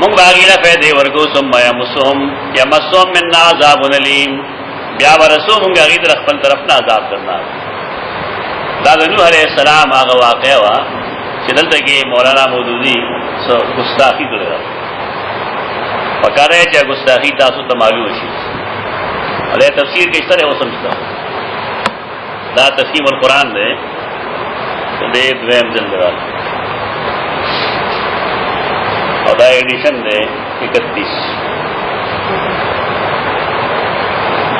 مونږ باغیلا فائدې ورکو ثم یمسهم منا عذاب الیم، بیا ورسو مونږ غي در خپل طرف نه عذاب درنا. دا د نوح علیہ السلام هغه واقعه وا چې دلته کې مولانا مودودی سو گستاخی کړی دا پکاره چې گستاخی تاسو ته معلوم شي. علی تفسیر کې سره وسمجھتا دا تفسیر القرآن دے دے دویم جلد والا اور دا ایڈیشن دے 31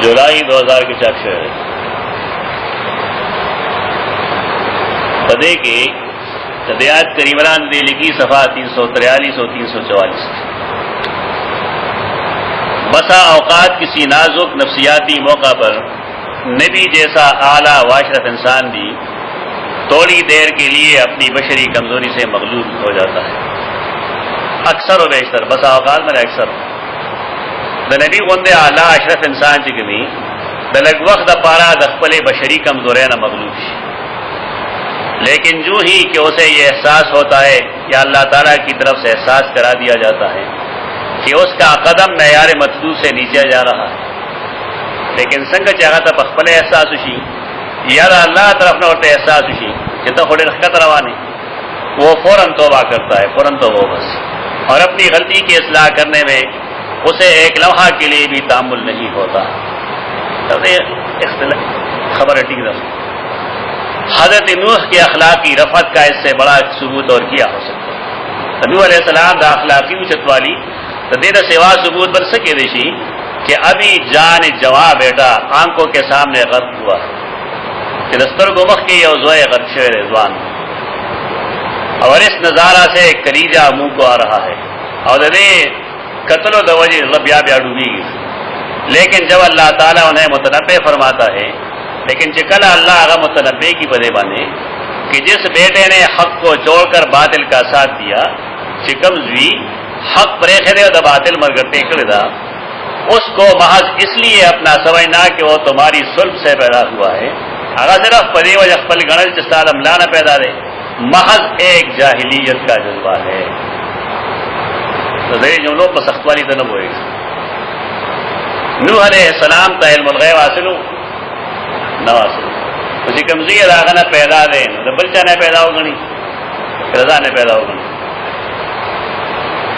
جولائی 2000 کے چاپ شہر ہے. پدے کے تدیات کریمران دے لکھی صفحہ 343 اور 344. بسا اوقات کسی نازک نفسیاتی موقع پر نبی جیسا اعلیٰ واشرف انسان بھی تھوڑی دیر کے لیے اپنی بشری کمزوری سے مغلوب ہو جاتا ہے. اکثر و بیشتر بسا اوقات میں اکثر دا نبی غندے اعلیٰ اشرف انسان کی کمی دا لگ وقت پارا دخپل بشری کمزورین مغلوب شی، لیکن جو ہی کہ اسے یہ احساس ہوتا ہے یا اللہ تعالیٰ کی طرف سے احساس کرا دیا جاتا ہے کہ اس کا قدم معیار مطلوب سے نیچے جا رہا ہے، لیکن سنگ چاہا تھا پخپلے احساس ہوشی یا اللہ طرف نہ ہوتے احساس ہوشی کہ تو خود رخت روانے وہ فوراً توبہ کرتا ہے، فوراً توبہ بس، اور اپنی غلطی کی اصلاح کرنے میں اسے ایک لمحہ کے لیے بھی تحمل نہیں ہوتا. خبر ٹھیک ہے. حضرت نوح کی اخلاقی رفعت کا اس سے بڑا ثبوت اور کیا ہو سکتا ہے. نوح علیہ السلام دا اخلاقی اچت والی تو دیر سوا ثبوت بن سکے دیشی کہ ابھی جان جواب بیٹا آنکھوں کے سامنے غرق ہوا ہے کہ دستر کو مخ کی اوزوئے غرق شعر رضوان، اور اس نظارہ سے کلیجہ منہ کو آ رہا ہے اور دے قتل و دوجی بیا ڈوبی گی. لیکن جب اللہ تعالیٰ انہیں متنبع فرماتا ہے، لیکن چکل اللہ آگا متنبع کی بدے بانے کہ جس بیٹے نے حق کو چھوڑ کر باطل کا ساتھ دیا چکم زوی حق پریخے دے دا باطل مرگٹے کردہ اس کو محض اس لیے اپنا سمجھنا کہ وہ تمہاری سلب سے پیدا ہوا ہے. اگر صرف پدی و جخپل گنل چستال املانا پیدا دے محض ایک جاہلیت کا جذبہ ہے. تو ذریع جو لوگ سخت والی دنب ہوئے گا. نوح علیہ السلام تا علم الغیب حاصل ہو نہ حاصل اسی کمزی راغ نہ پیدا دے نہ بلچہ نہ پیدا ہو گنی رضا نہ پیدا ہو گنی.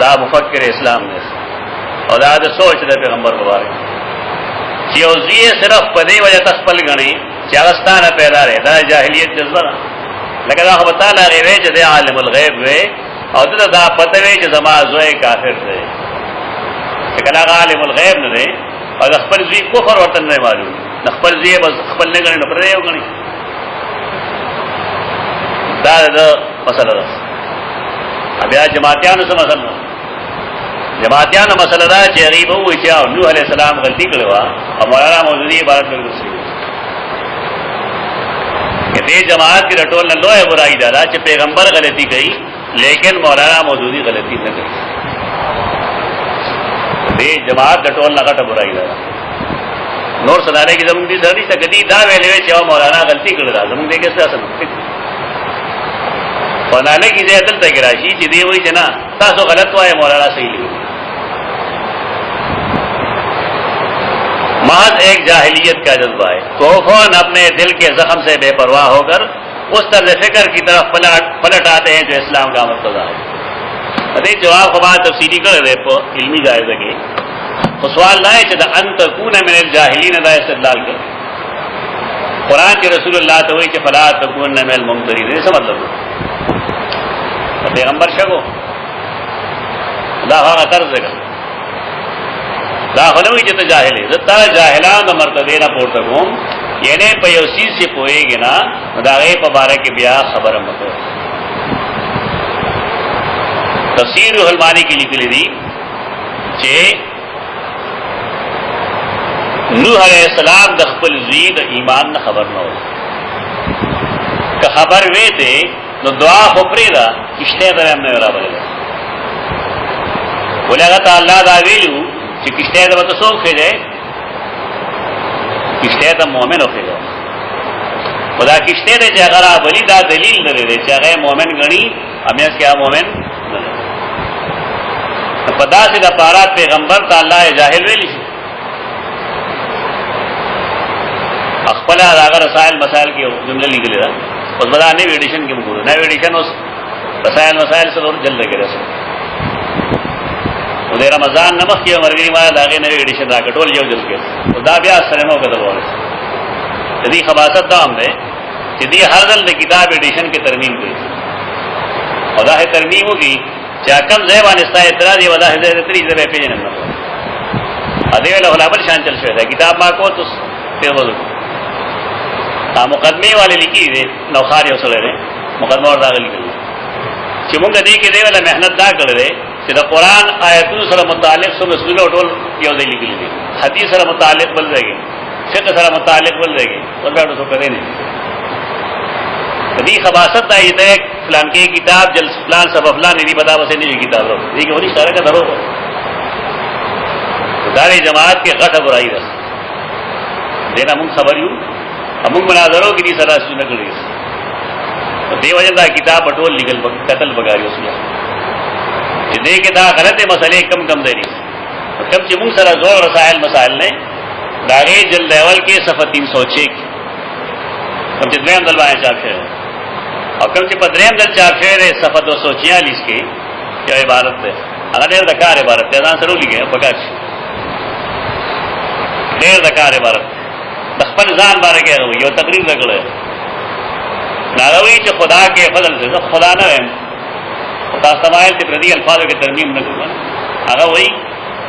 دا مفکر اسلام نے اور دا سوچ دے پیغمبر مبارک کہ اوزی صرف پدی وجہ تخپل گنی چاغستان پیدا رہے دا جاہلیت جذبہ لیکن دا بتا لا غیرے دے عالم الغیب وے اور دا پتوے چ زما زوئے کافر تھے کہ عالم الغیب نہ دے اور خپل زی کفر وطن نہ معلوم خپل زی بس خپل نہ گنی نہ پردے ہو گنی. دا مسئلہ دا اب یا جماعتیان سے مسئلہ جماعتیان مسئلہ دا چې غیب وو چې نوح علیہ السلام غلطی کړو او مولانا مودودی عبارت میں دوسری کہ دې جماعت کی رټول نه لوی برائی دا چې پیغمبر غلطی کړي لیکن مولانا مودودی غلطی نہ کړي. دې جماعت رټول نه غټه برائی دا نور سنانے کی زمون دي سړي څنګه دي دا ویلې چې مولانا غلطی کړل زمون دې کې څه اصل فنانے کی ځای دلته کې راشي چې دی وایي چې نه تاسو غلط وایي مولانا صحیح لیکي. محض ایک جاہلیت کا جذبہ ہے. کوفون اپنے دل کے زخم سے بے پرواہ ہو کر اس طرز فکر کی طرف پلٹ آتے ہیں جو اسلام کا مرتضی ہے. ادھر جواب کو بات تفصیلی کر رہے علمی جائزہ کے سوال نہ ہے کہ ان تکون من الجاہلین دا استدلال کر قرآن کے رسول اللہ تو ہوئی کہ فلا تکون من الممترین نہیں سمجھ لو پیغمبر شگو دا هغه طرز ده دا خلوی چې ته جاهل یې زتا جاهلان د مرتبه نه پورته کوم یعنی په یو سیس سے پوهیږي نه دا غي په باره کې بیا خبره مکو. تفسیر الحلمانی کی لیکلی دی چې نوح علیہ السلام د خپل زوی د ایمان نه خبر نه و که خبر وې ته نو دعا خو پرې دا کشته درم نه راوړل ولغه تعالی دا ویلو چې کشته د وته څوک دی کشته د مؤمن اوخه خدا کشته د جګړه بلی دا دلیل لري چې هغه مؤمن غني امیاس کیا مؤمن پدا سے دا پارات پیغمبر تا اللہ جاہل ویلی شي خپل هغه رسائل مسائل کې جمله لیکلې ده اوس بدا نوی ایډیشن کې موږ نوی ایډیشن اوس رسائل مسائل سره جلد لګی راځي او د رمضان نمخ کې مرګري ما دا غي نوی ایډیشن راکټول یو جلد کې او دا بیا سره نو کتل وره دې خباست دا هم ده چې دې هر ځل د کتاب ایډیشن کې ترمیم کوي او دا ترمیم وکي چې کم ځای باندې ستا اعتراض یو دا هدا ترې دې په جنم نه ا دې له خپل شان چل شوی دا کتاب ما کو تو په وځو مقدمه والے لکھی دے نوخار یو سره ده مقدمه ور داخل کړي چې موږ دې کې دی ولا مهنت دا کړل چې د قران آیاتونو سره متعلق سو مسلو ټول یو ځای لیکلي دي حدیث سره متعلق بل ځای فقہ سره متعلق بل ځای ورته څه کوي نه دې خباست ایته فلان کې کتاب جل فلان سبب فلان دې پتا وسه نه کتاب ورو دې کې ونی سره کا درو داري جماعت کې غټه برائی ده دینا موږ خبر یو امون مناظروں کی سرا سن کړی دی وجه دا کتاب ټول لیکل قتل بګاری اوس نه چې دې کې دا غلطه مسلې کم کم دی کم چې موږ سره زور رسائل مسائل نه داغه جل لیول کې صفحه 306 کم چې دریم دل باندې چاپ شوی او کم چې په دریم دل چاپ شوی صفحه 246 کې یو عبارت ده هغه ډېر د کار عبارت ده ځان سره لیکه پکاش ډېر د کار عبارت خپل ځان باره کې یو تقریر وکړه ناروی چې خدا کے فضل سے خدا نہ ہے خدا سمائل تے پردی الفاظ کے ترمیم نہ کرو هغه وہی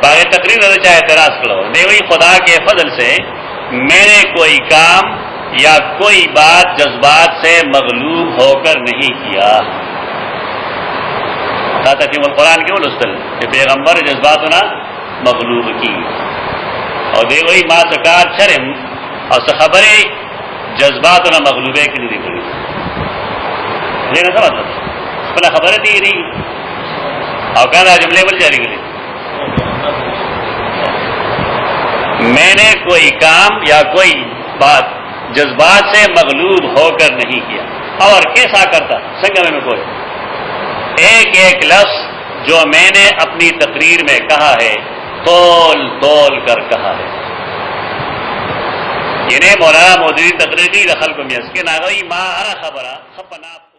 باغ تقریر نہ چاہے اعتراض کرو دی وہی خدا کے فضل سے میں نے کوئی کام یا کوئی بات جذبات سے مغلوب ہو کر نہیں کیا تا تفہیم القرآن کیوں لستل کہ پیغمبر جذباتنا مغلوب کی اور دی وہی ما سکار شرم اور خبریں جذبات اور مغلوبے کی نہیں نکلی لینا سمجھ اپنا خبریں دی رہی اور کہنا جملے بل جاری کرے میں نے کوئی کام یا کوئی بات جذبات سے مغلوب ہو کر نہیں کیا اور کیسا کرتا سنگم میں کوئی ایک ایک لفظ جو میں نے اپنی تقریر میں کہا ہے تول تول کر کہا ہے یعنی مولانا مودودی تقریر کی دخل کو میس کے ناغوی ما ہر خبرہ خپنا